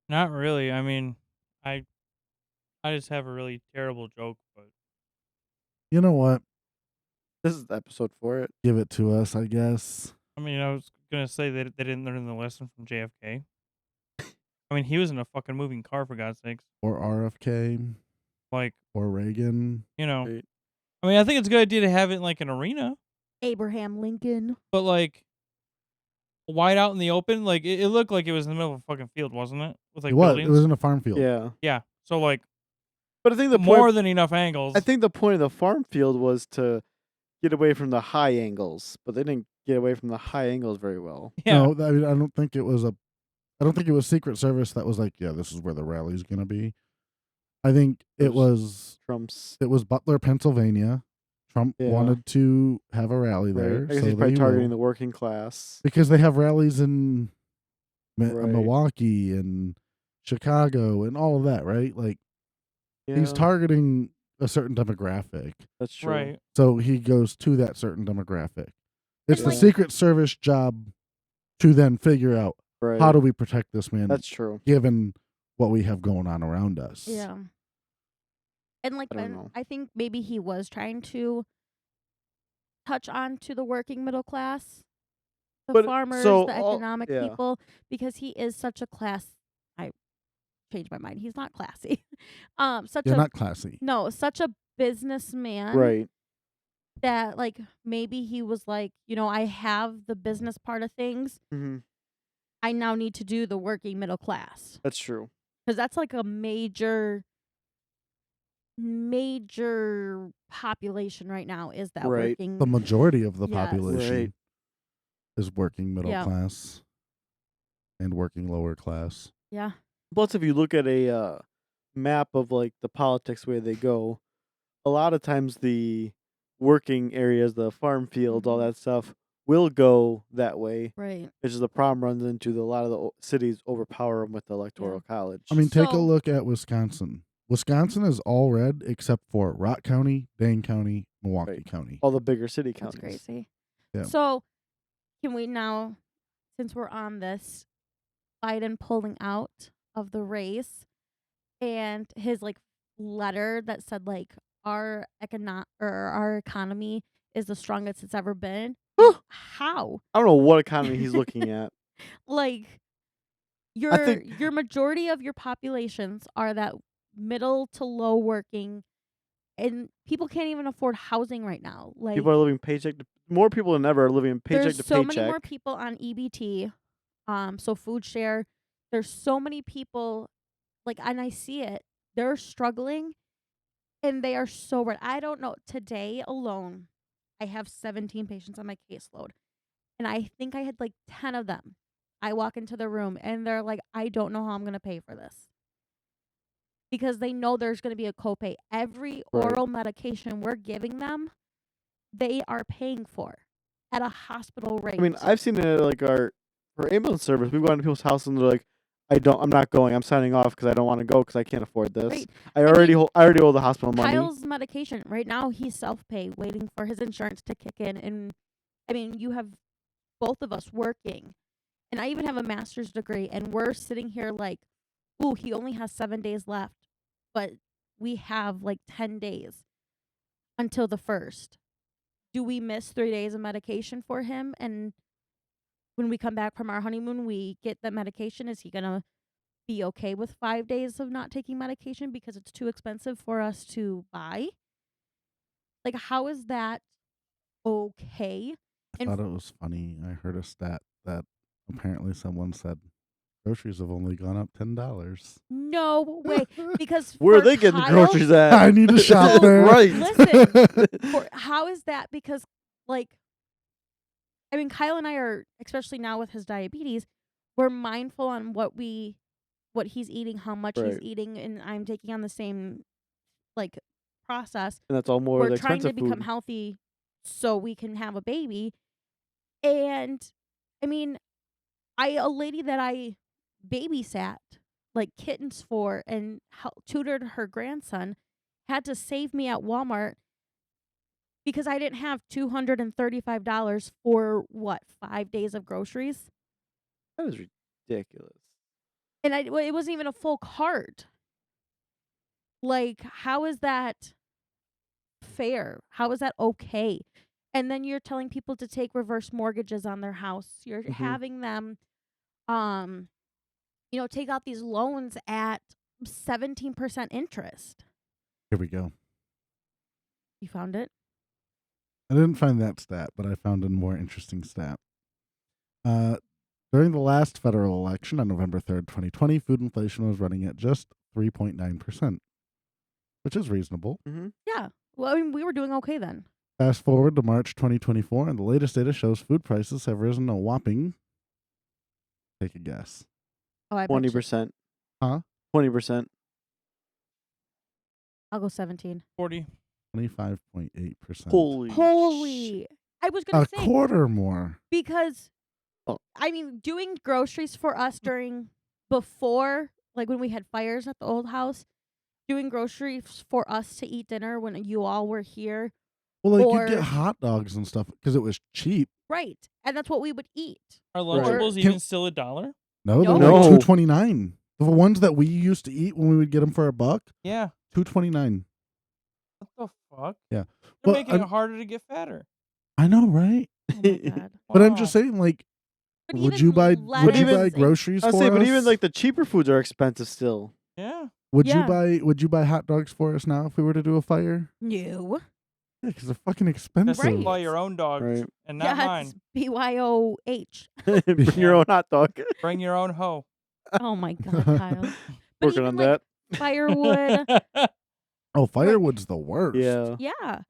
Not really. I mean, I just have a really terrible joke, but You know what? This is the episode for it. Give it to us, I guess. I mean, I was gonna say that they didn't learn the lesson from JFK. I mean, he was in a fucking moving car, for God's sakes. Or RFK Like, or Reagan. you know, Right. I mean, I think it's a good idea to have it in like an arena, Abraham Lincoln. but like wide out in the open, like it looked like it was in the middle of a fucking field, wasn't it? With like It was. buildings. It was in a farm field. Yeah. Yeah. So like But I think the more point than enough angles. I think the point of the farm field was to get away from the high angles, but they didn't get away from the high angles very well. Yeah. No, I mean, I don't think it was Secret Service that was like, yeah, this is where the rally's gonna be. I think it was Trump's Butler, Pennsylvania. Trump Yeah. wanted to have a rally there, right. I guess so he's probably they targeting will. the working class. Because they have rallies in Right. Milwaukee and Chicago and all of that, right? Like he's Yeah, targeting a certain demographic, that's true. Right. so he goes to that certain demographic. It's And, the like- Secret Service job to then figure out Right. how do we protect this man, That's true. given what we have going on around us. Yeah. And like I don't know. I think maybe he was trying to touch on to the working middle class, the But, farmers, so the all- economic yeah. people, because he is such a I changed my mind. He's not classy. Such You're a not classy. no, such a businessman Right. that like maybe he was like, I have the business part of things. hmm I now need to do the working middle class. That's true. Because that's like a major population right now is that Right. working. The majority of the Yes. population Right. is working middle Yeah. class and working lower class. Yeah. Plus, if you look at a map of like the politics where they go, a lot of times the working areas, the farm fields, all Mhm. that stuff, will go that way. Right. Which is the problem runs into a lot of the cities overpower them with the electoral college. I mean, take a So- look at Wisconsin. Wisconsin is all red except for Rock County, Dane County, Milwaukee Right. County. all the bigger city That's counties. crazy. Yeah. So can we now, since we're on this, Biden pulling out of the race and his like letter that said like our economy is the strongest it's ever been. How? I don't know what economy he's looking at. Like think- your majority of your populations are that middle to low working, and people can't even afford housing right now. Like People are living paycheck to more people than ever are living paycheck there's to so paycheck. many more people on EBT, so food share. There's so many people, like, and I see it. They're struggling, and they are so red. I don't know. Today alone, I have 17 patients on my caseload, and I think I had like 10 of them. I walk into the room, and they're like, "I don't know how I'm gonna pay for this." Because they know there's going to be a copay. Every Right. oral medication we're giving them, they are paying for at a hospital rate. I mean, I've seen it at, like for ambulance service. We've gone to people's houses and they're like, I'm not going. I'm signing off because I don't want to go because I can't afford this. Right. I already owe the hospital money. Kyle's medication right now, he's self-pay, waiting for his insurance to kick in. And I mean, you have both of us working, and I even have a master's degree, and we're sitting here like, ooh, he only has 7 days left, but we have like 10 days until the 1st. Do we miss 3 days of medication for him? And when we come back from our honeymoon, we get the medication. Is he going to be okay with 5 days of not taking medication because it's too expensive for us to buy? Like, how is that okay? I And thought it was funny. I heard a stat that apparently someone said groceries have only gone up $10. no way, because Where are for they getting the Kyle- groceries at? I need to shop So, there. Right. listen, how is that? Because, like, I mean, Kyle and I are, especially now with his diabetes, we're mindful on what he's eating, how much he's Right. eating, and I'm taking on the same, like, process. And that's all more We're the trying to expensive become food. healthy so we can have a baby. And I mean, a lady that I babysat like kittens for and tutored her grandson had to save me at Walmart because I didn't have $235 for 5 days of groceries. That is ridiculous. And it wasn't even a full cart. Like, how is that fair? How is that okay? And then you're telling people to take reverse mortgages on their house. You're having them take out these loans at 17% interest. Here we go. You found it? I didn't find that stat, but I found a more interesting stat. During the last federal election on November 3rd, 2020, food inflation was running at just 3.9%, which is reasonable. Mm-hmm. Yeah. Well, I mean, we were doing okay then. Fast forward to March 2024, and the latest data shows food prices have risen a whopping, take a guess. Oh, I bet you. 20%. Huh? 20%. I'll go 17. 40. 25.8%. Holy. I was going A to say. quarter more. Because, Oh. I mean, doing groceries for us before, like when we had fires at the old house, doing groceries for us to eat dinner when you all were here. Well, like, or, you'd get hot dogs and stuff because it was cheap. Right. And that's what we would eat. Are Right. Lunchables even still $1? No, they're No. like $2.29. The ones that we used to eat when we would get them for $1, Yeah. $2.29. What the fuck? Yeah. They're Well, making it harder to get fatter. I know, right? Oh my God. But I'm Wow. just saying, like, But would even you buy lettuce groceries I for say, us? but even like the cheaper foods are expensive still. Yeah. would Yeah. you buy hot dogs for us now if we were to do a fire? No. Yeah, because they're fucking That's expensive. Right. buy your own dog Right. and not Yeah, mine. it's BYOH. Bring your own hot dog. Bring your own hoe. Oh my God, Kyle. But Working even on like that. firewood. Oh, firewood's the worst. Yeah. Yeah.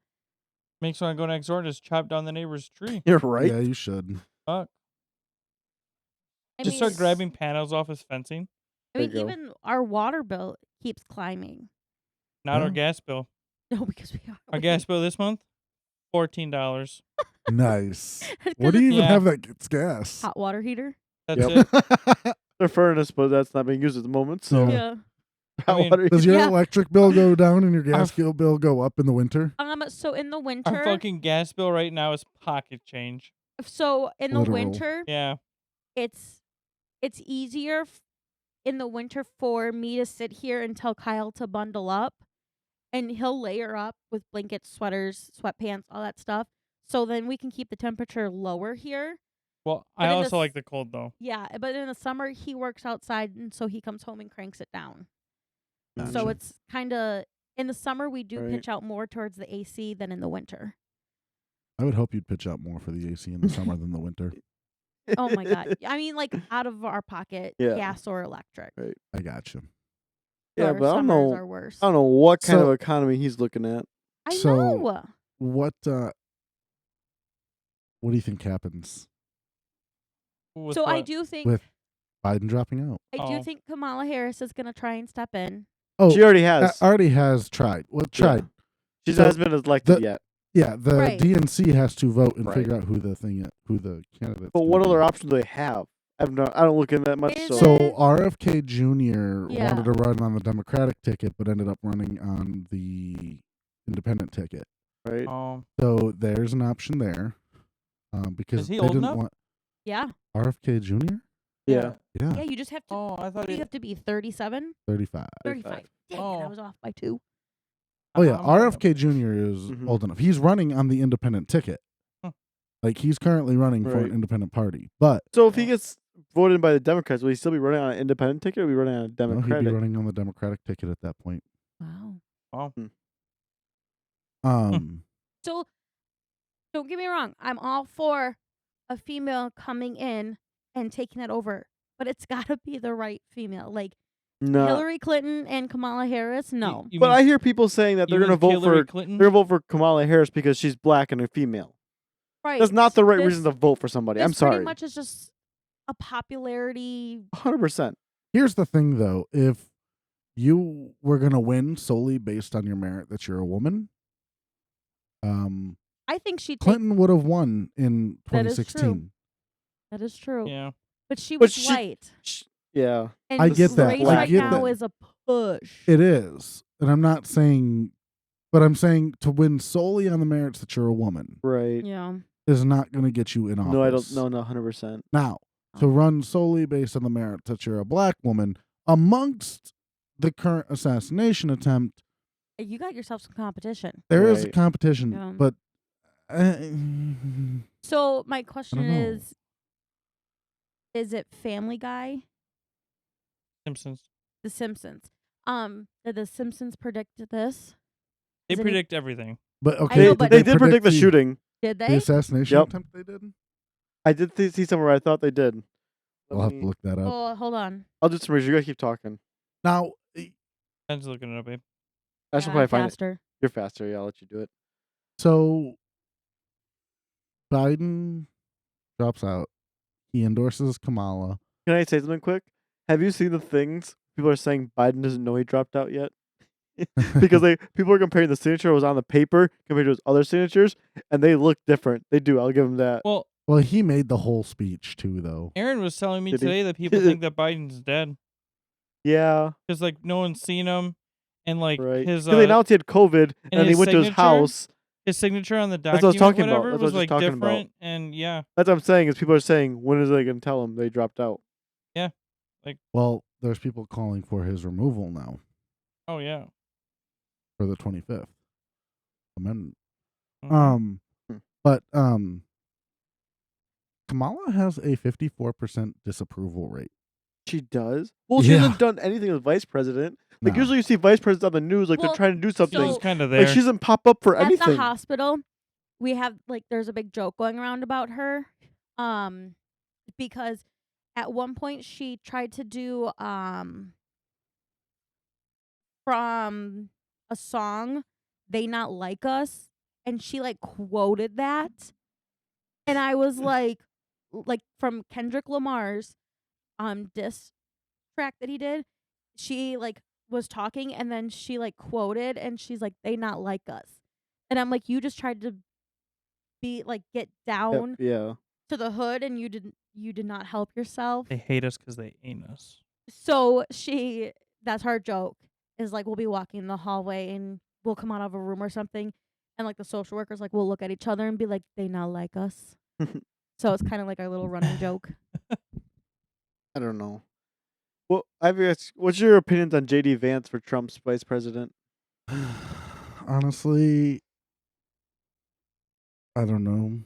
Makes me want to go next door and just chop down the neighbor's tree. You're right. Yeah, you should. Fuck. I Just mean, start grabbing panels off his fencing. I mean, There you go. even our water bill keeps climbing. Not our Yeah. gas bill. No, because we are. Our gas bill this month, $14. Nice. It's What do you even Yeah. have that gets gas? hot water heater? That's Yep. it. The furnace, but that's not being used at the moment. So Yeah. I mean, water- Does your Yeah. electric bill go down and your gas bill go up in the winter? So in the Our winter, fucking gas bill right now is pocket change. so in the Literal. winter, Yeah. it's easier in the winter for me to sit here and tell Kyle to bundle up, and he'll layer up with blankets, sweaters, sweatpants, all that stuff. So then we can keep the temperature lower here. Well, But I in also the like the cold though. Yeah, but in the summer he works outside, and so he comes home and cranks it down. So Gotcha. it's kind of in the summer we do Right. pitch out more towards the AC than in the winter. I would hope you'd pitch out more for the AC in the summer than the winter. Oh my God! I mean, like out of our pocket, Yeah. gas or electric. Right. I got you. Yeah, Our but I don't summers know. are worse. I don't know what kind So- of economy he's looking at. I so- know. What do you think happens? With So I what? do think With Biden dropping out? I do Oh. think Kamala Harris is gonna try and step in. Oh, She already has. already has tried. Well, tried. She so hasn't been elected the- yet. Yeah, the Right. DNC has to vote and Right. figure out who the candidate. But what other options do they have? I don't look into that much. Is So, So it- RFK Jr. Yeah. wanted to run on the Democratic ticket, but ended up running on the independent ticket. right. So there's an option there, because Is he they old didn't enough? want Yeah. RFK Jr. Yeah. Yeah, Yeah. You just have to. Oh, I thought You he. have to be 37, 35. 35. Dang it, I Oh. was off by 2. Oh yeah, I'm- RFK Jr. is Mhm. old enough. He's running on the independent ticket. Huh. Like he's currently running for Right. an independent party, but So if he Oh. gets voted by the Democrats, will he still be running on an independent ticket or will he be running on a no, he'd Democratic? be running on the Democratic ticket at that point. Wow. So don't get me wrong. I'm all for a female coming in and taking that over, but it's got to be the right female. Like No. Hillary Clinton and Kamala Harris. No. You But mean- I hear people saying that you they're going to mean vote Hillary for Clinton? they're gonna vote for Kamala Harris because she's black and a female. Right. That's not the right This- reason to vote for somebody. I'm this pretty sorry. much is just a popularity. 100%. Here's the thing, though: if you were gonna win solely based on your merit that you're a woman, I think she Clinton would have won in That is true. 2016. That is true. Yeah. But she But was white. Yeah. And I get that. race I right get now that. is a push. It is. And I'm not saying, but I'm saying to win solely on the merits that you're a woman Right. Yeah. is not going to get you in office. No, I don't. No, 100%. Now, to run solely based on the merits that you're a black woman amongst the current assassination attempt, You got yourself some competition. there is a Right. competition, Yeah. but So my question I don't know. is it Family Guy? Simpsons. The Simpsons. Did the Simpsons predict this? They Is it predict everything. but I okay, know, They, but- they did predict the shooting. Did the they? assassination Yep. attempt they did. I did see somewhere I thought they did. I'll have to look that up. Oh, hold on. I'll do some research. You guys keep talking. Now, I'm just looking it up, babe. I should Yeah, probably find it. faster. You're faster. Yeah, I'll let you do it. so Biden drops out. He endorses Kamala. Can I say something quick? Have you seen the things people are saying Biden doesn't know he dropped out yet? Because people are comparing the signature that was on the paper compared to his other signatures, and they look different. They do. I'll give him that. Well, Well, he made the whole speech too, though. Aaron was telling me Did he? today that people think that Biden's dead Yeah, because like no one's seen him, and like right. his Because they announced he had COVID, and then he his went to his signature? house. his signature on the That's what I was document, talking about. whatever, That's what I was was like just talking about. different, and yeah, That's what I'm saying. Is people are saying, when is they going to tell him they dropped out? Well, there's people calling for his removal now oh yeah. for the 25th Amendment. Mhm. But Kamala has a 54% disapproval rate. She does. Well, she Yeah. hasn't done anything as vice president. Like No. usually, you see vice presidents on the news, like Well, they're trying to do something. She was So- kind of like there. she doesn't pop up for At anything. the hospital, we have there's a big joke going around about her. Because at one point she tried to do from a song, They Not Like Us, and she like quoted that. And I was like from Kendrick Lamar's diss track that he did, she like was talking and then she like quoted and she's like, They Not Like Us. And I'm like, you just tried to be like get Yep, down yeah. to the hood and you did not help yourself. They hate us because they ain't us. So that's her joke, is like we'll be walking the hallway and we'll come out of a room or something, and like the social workers like will look at each other and be like, they not like us. So it's kind of like our little running joke. I don't know. Well, what's your opinions on JD Vance for Trump's vice president? Honestly, I don't know.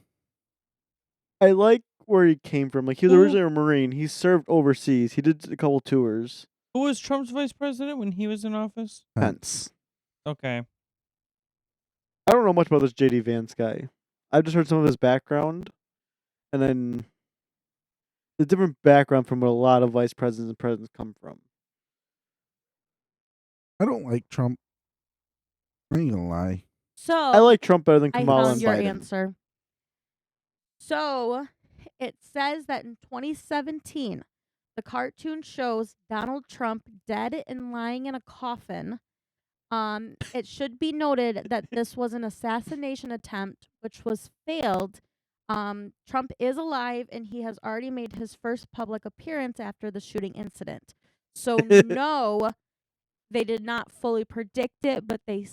I like where he came from. Like he was Who- originally a Marine. He served overseas. He did a couple tours. Who was Trump's vice president when he was in office? Pence. Okay. I don't know much about this JD Vance guy. I've just heard some of his background, and then the different background from what a lot of vice presidents and presidents come from. I don't like Trump. I ain't gonna lie. So I like Trump better than I Kamala found and your Biden. answer. So it says that in 2017, the cartoon shows Donald Trump dead and lying in a coffin. It should be noted that this was an assassination attempt, which was failed. Trump is alive, and he has already made his first public appearance after the shooting incident. So no, they did not fully predict it, but they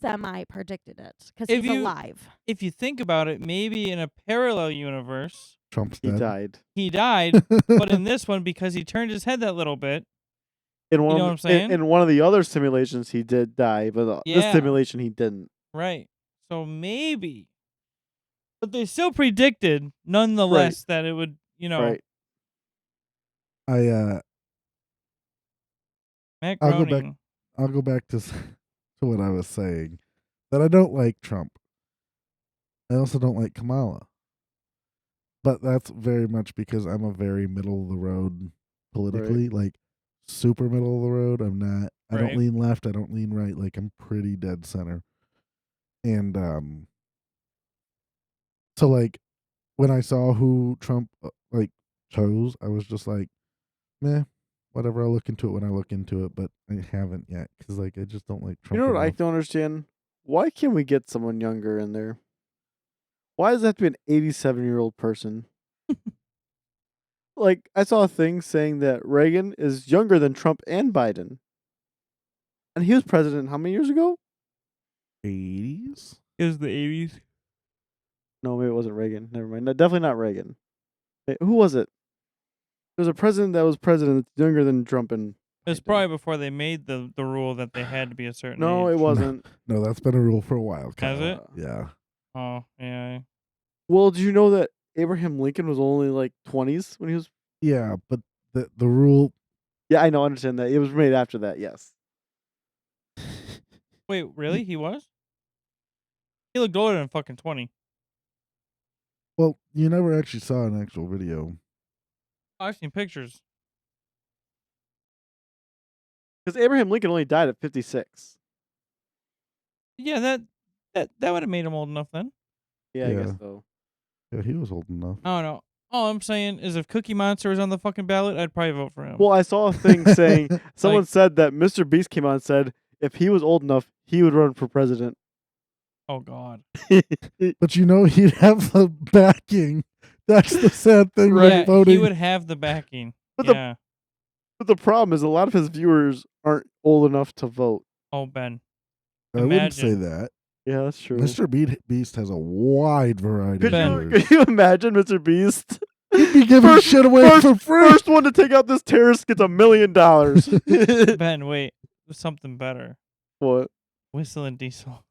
semi-predicted it because If he's you- alive. If you think about it, maybe in a parallel universe, Trump's He dead. died. he died, but in this one, because he turned his head that little bit, In one know of what I'm the- saying? in one of the other simulations, he did die, but this Yeah. simulation, he didn't. right? So maybe. But they still predicted, nonetheless, that it would, Right. Matt I'll go back- Groening. I'll go back to to what I was saying. That I don't like Trump. I also don't like Kamala. But that's very much because I'm a very middle of the road politically, like super middle of the road. I'm not. I Right. don't lean left. I don't lean right. Like I'm pretty dead center. And so like when I saw who Trump like chose, I was just like, meh, whatever. I'll look into it when I look into it, but I haven't yet because like I just don't like Trump. You know what I enough. don't understand? Why can't we get someone younger in there? Why does it have to be an 87-year-old person? Like, I saw a thing saying that Reagan is younger than Trump and Biden. And he was president how many years ago? 80s? It was the 80s. No, maybe it wasn't Reagan. Never mind. No, definitely not Reagan. Who was it? There was a president that was president that's younger than Trump and It was Biden. probably before they made the rule that they had to be a certain No, age. it wasn't. No, that's been a rule for a while. Has Kyle. it? Yeah. Oh, yeah. Well, did you know that Abraham Lincoln was only like 20s when he was? Yeah, but the rule. Yeah, I know. I understand that. It was made after that. Yes. Wait, really? He was? He looked older than fucking 20. Well, you never actually saw an actual video. Oh, I've seen pictures. Because Abraham Lincoln only died at 56. Yeah, that would have made him old enough then. Yeah, I guess Yeah. so. Yeah, he was old enough. I don't know. All I'm saying is if Cookie Monster was on the fucking ballot, I'd probably vote for him. Well, I saw a thing saying someone Like- said that Mr. Beast came out and said if he was old enough, he would run for president. Oh, God. But you know he'd have the backing. That's the sad thing Right. Yeah, with voting. he would have the backing. But the- Yeah. But the problem is a lot of his viewers aren't old enough to vote. Oh, Ben. I wouldn't say imagine. that. Yeah, that's true. Mr. Beast has a wide variety Could of you, viewers. could you imagine Mr. Beast? He'd be giving First- shit away for free. First one to take out this terrorist gets $1 million. Ben, wait. Something better. What? Whistle and Diesel.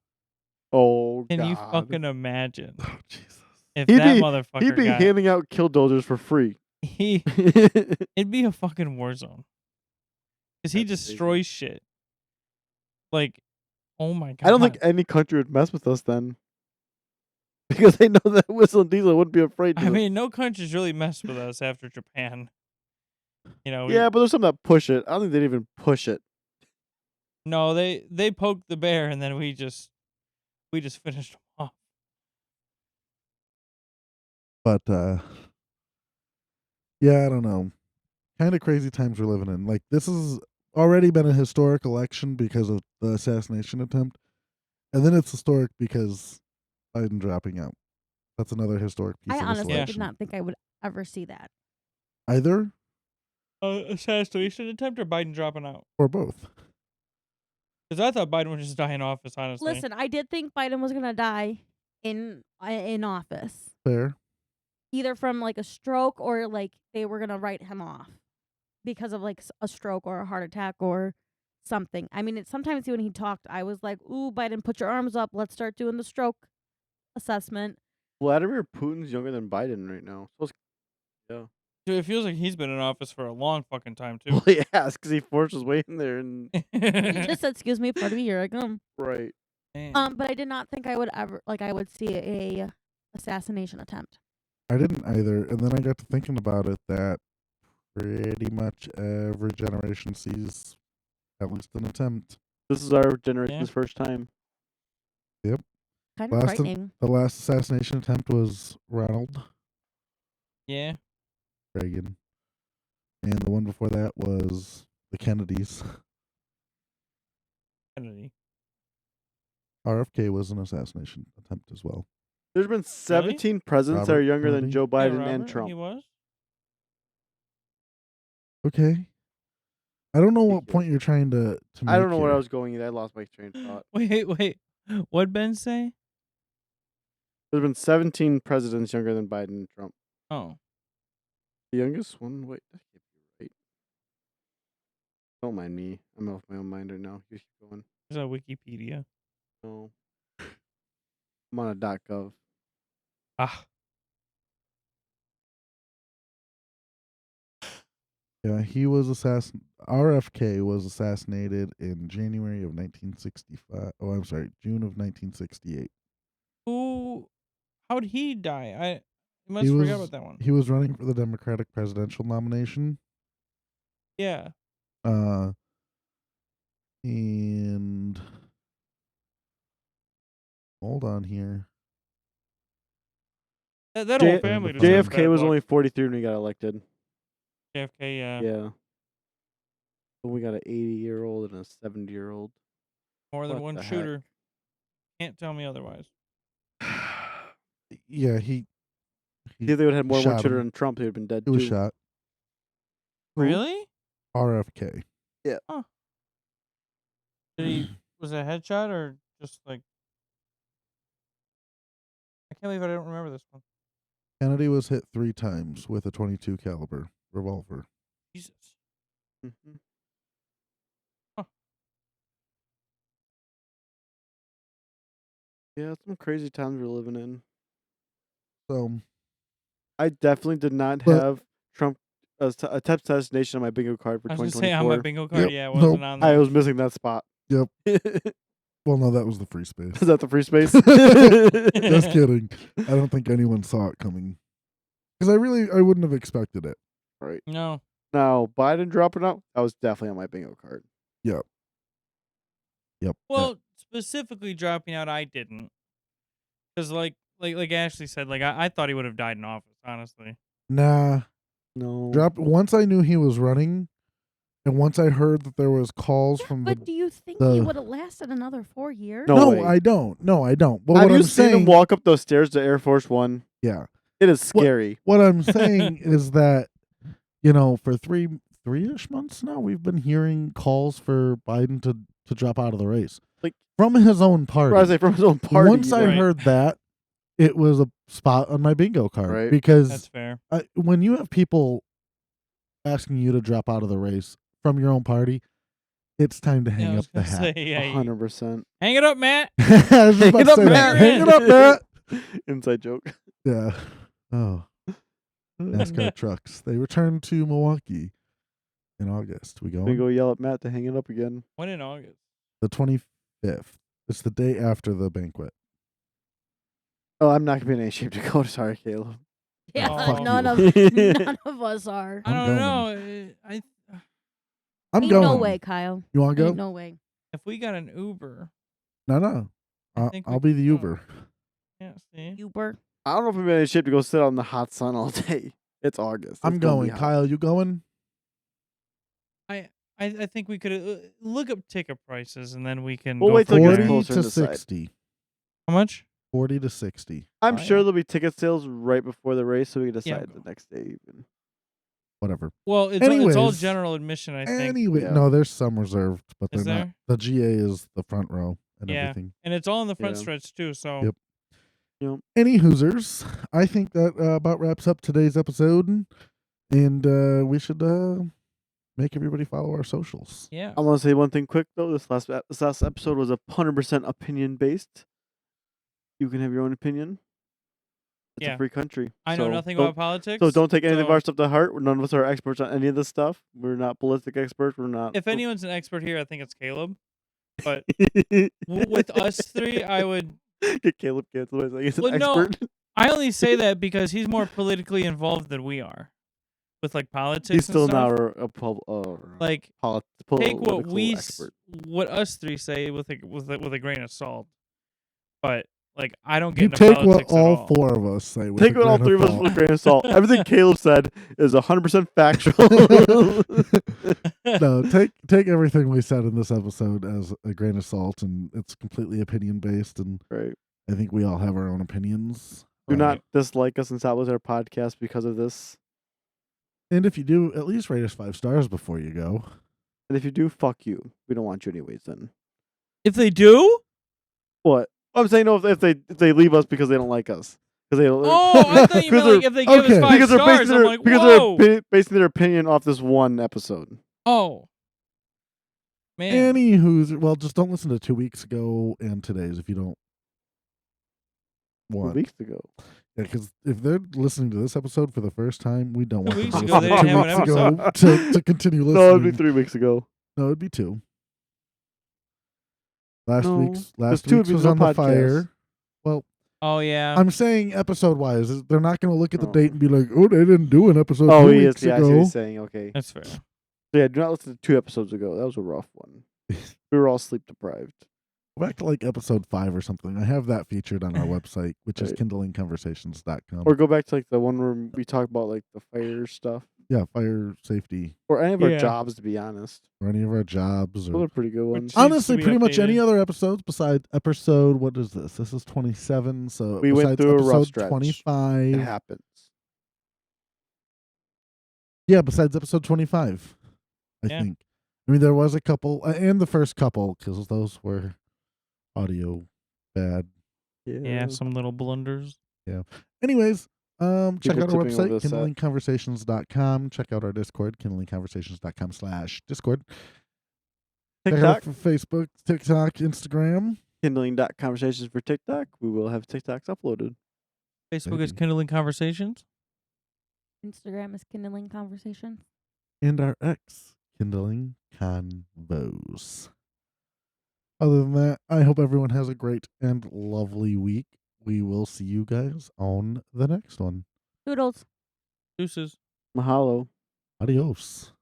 Oh, Can God. you fucking imagine Oh, Jesus. if He'd that be- motherfucker He'd be got handing out killdozers for free. it'd be a fucking war zone. Because he That's amazing. destroys shit. Like, oh my God. I don't think any country would mess with us then. Because they know that Whistle and Diesel wouldn't be afraid to. I mean, no countries really messed with us after Japan. You know, yeah, but there's some that push it. I don't think they'd even push it. no, they poked the bear and then we just finished them off. But yeah, I don't know. Kind of crazy times we're living in. Like, this has already been a historic election because of the assassination attempt, and then it's historic because Biden dropping out. That's another historic piece I of this honestly election. did not think I would ever see that. Either Assassination attempt or Biden dropping out? or both. Because I thought Biden would just die in office, honestly. Listen, I did think Biden was gonna die in office, Fair. either from like a stroke or like they were gonna write him off because of like a stroke or a heart attack or something. I mean, sometimes when he talked, I was like, "Ooh, Biden, put your arms up. Let's start doing the stroke assessment." Vladimir Putin's younger than Biden right now. Dude, it feels like he's been in office for a long fucking time, too. Well, yeah, because he forced his way in there and He just said, "Excuse me, pardon me, here I come." right. Damn. But I did not think I would ever I would see a assassination attempt. I didn't either, and then I got to thinking about it that pretty much every generation sees at least an attempt. This is our generation's Yeah. first time. Kind of Last frightening. The last assassination attempt was Ronald Yeah. Reagan, and the one before that was the Kennedys. Kennedy. RFK was an assassination attempt as well. There's been 17 presidents that are Robert younger than Kennedy? Joe Yeah, Biden and Robert, Trump. He was? Okay. I don't know what Ridiculous. point you're trying to make I don't know where I here. was going either. I lost my train of thought. Wait. What'd Ben say? There's been 17 presidents younger than Biden and Trump. Oh. The youngest one? Wait, that can't be right. Don't mind me. I'm off my own mind right now. You keep going. There's a Wikipedia. No. I'm on a .gov. Ah. Yeah, he was RFK was assassinated in January of 1965. Oh, I'm sorry, June of 1968. How'd he die? I must He forget was- about that one. He was running for the Democratic presidential nomination. Yeah. And hold on here. That J- whole family deserves JFK bad was luck. only 43 when he got elected. JFK, yeah. Yeah. But we got an 80-year-old and a 70-year-old. More than What one the heck? shooter. Can't tell me otherwise. Yeah, he If they would have had more shot one-shooter him. than Trump, he would have been dead He was too. shot. Really? RFK. Did he was it a headshot or just like? I can't believe I don't remember this one. Kennedy was hit 3 times with a .22 caliber revolver. Jesus. Mhm. Huh. Yeah, some crazy times we're living in. So I definitely did not But- have Trump attempt assassination on my bingo card for I was gonna say on my 2024. bingo card, Yep. yeah, it wasn't Nope. on there. I was missing that spot. Yep. Is well, no, that was the free space. that the free space? Just kidding. I don't think anyone saw it coming. Because I wouldn't have expected it. Right. No. Now, Biden dropping out, that was definitely on my bingo card. Yep. Well, specifically dropping out, I didn't, because like Ashley said, like I thought he would have died in office. Honestly. Nah. No. Once I knew he was running, and once I heard that there was calls from But do you think he the- would have lasted another 4 years? No No, way. I don't. No, I don't. But Have what you I'm seen him saying, walk up those stairs to Air Force One? yeah. It is scary. What I'm saying is that, for three-ish months now, we've been hearing calls for Biden to drop out of the race. Like- from his own party. I say from his own party. Once I Right. heard that, it was a spot on my bingo card. Right. Because That's fair. when you have people asking you to drop out of the race from your own party, it's time to Yeah, hang I up was the gonna hat. say, yeah, 100%. hang it up, Matt. I was just about Hang it to up, say that. Matt. Hang it up, Matt. Inside joke. Yeah. Oh. NASCAR trucks. They return to Milwaukee in August. We We going? go yell at Matt to hang it up again. When in August? The 25th. It's the day after the banquet. Oh, I'm not gonna be in any shape to go. Sorry, Caleb. Yeah, fuck none you. of us are. I I'm don't going. know. I I'm Ain't going. no way, Kyle. You want to go? Ain't no way. if we got an Uber, No. I think we I'll be could the go. Uber. Yeah, see. Uber. I don't know if I'm in any shape to go sit out in the hot sun all day. It's August. I'm It's gonna be going. hot. Kyle, you going? I think we could look up ticket prices and then we can. We'll go wait till from it there. gets 40 closer to and decide. 60. How much? 40 to 60. I'm Oh, sure yeah. there'll be ticket sales right before the race, so we can Yeah, decide go. the next day even. Whatever. Well, it's all Anyways. general admission, I think, Anyway, Yeah. no, there's some reserved, but Is they're not. there? The GA is the front row and Yeah. everything. and it's all in the front Yeah. stretch too. So Yep. Any Hoosers, I think that about wraps up today's episode, and we should make everybody follow our socials. yeah, I want to say one thing quick though. This last episode was 100% opinion based. You can have your own opinion. It's Yeah. a free country. I know so nothing don't- about politics. So don't take any of so our stuff to heart. None of us are experts on any of this stuff. We're not ballistic experts. We're not. If anyone's an expert here, I think it's Caleb. But with us three, I would. get Caleb canceled, by saying he's an Well, no, expert. I only say that because he's more politically involved than we are, with like politics. He's still and stuff. not Like political take what we expert. what us three say with a grain of salt. But like I don't get You into take what politics at all all. 4 of us say. With Take a what all grain three of us salt. with a grain of salt. Everything Caleb said is 100% factual. No, take everything we said in this episode as a grain of salt, and it's completely opinion based. And Right. I think we all have our own opinions. Do Right. not dislike us and stop with our podcast because of this. And if you do, at least rate us 5 stars before you go. And if you do, fuck you. We don't want you anyways. Then If they do, what? I'm saying no. If they leave us because they don't like us. Because they don't. oh, I thought you because meant like if they give okay. us 5 because they're stars, basing I'm their like, because whoa. they're basing their opinion off this one episode. Oh, man. Anywho's, well, just don't listen to 2 weeks ago and today's if you don't 2 want. weeks ago. Yeah, because if they're listening to this episode for the first time, we don't 2 want them weeks to ago, listen they to didn't 2 have weeks an ago to continue listening. No, it'd be 3 weeks ago. No, it'd be 2. Last No, week's 'cause 2 week's would be was no on the podcast. fire. Well, Oh yeah. I'm saying episode wise, they're not going to look at the Oh. date and be like, "Oh, they didn't do an episode Oh, 2 yes, weeks yeah, I see what ago." you're saying. Okay. That's fair. So yeah, do not listen to 2 episodes ago. That was a rough one. We were all sleep deprived. Go back to like episode 5 or something. I have that featured on our website, which is Right. kindlingconversations.com. Or go back to like the one where we talk about like the fire stuff. fire safety or any of our Yeah. jobs, to be honest. or any of our jobs Those or are pretty good ones. Needs to honestly be pretty much any updated. other episodes besides episode, what is this? This is 27. So We went besides through a rough episode stretch. 25. It happens. Yeah, besides episode 25, I Yeah. think. I mean, there was a couple, and the first couple, because those were audio bad. Yeah, some little blunders. Anyways, check People out our tipping over website, the set. kindlingconversations.com. Check out our Discord, kindlingconversations.com/Discord. Check out TikTok, our Facebook, TikTok, Instagram. Kindling.Conversations for TikTok. We will have TikToks uploaded. Facebook is Maybe. Kindling Conversations. Instagram is Kindling Conversations. And our X, Kindling Convos. Other than that, I hope everyone has a great and lovely week. We will see you guys on the next one. Doodles. Deuces. Mahalo. Adios.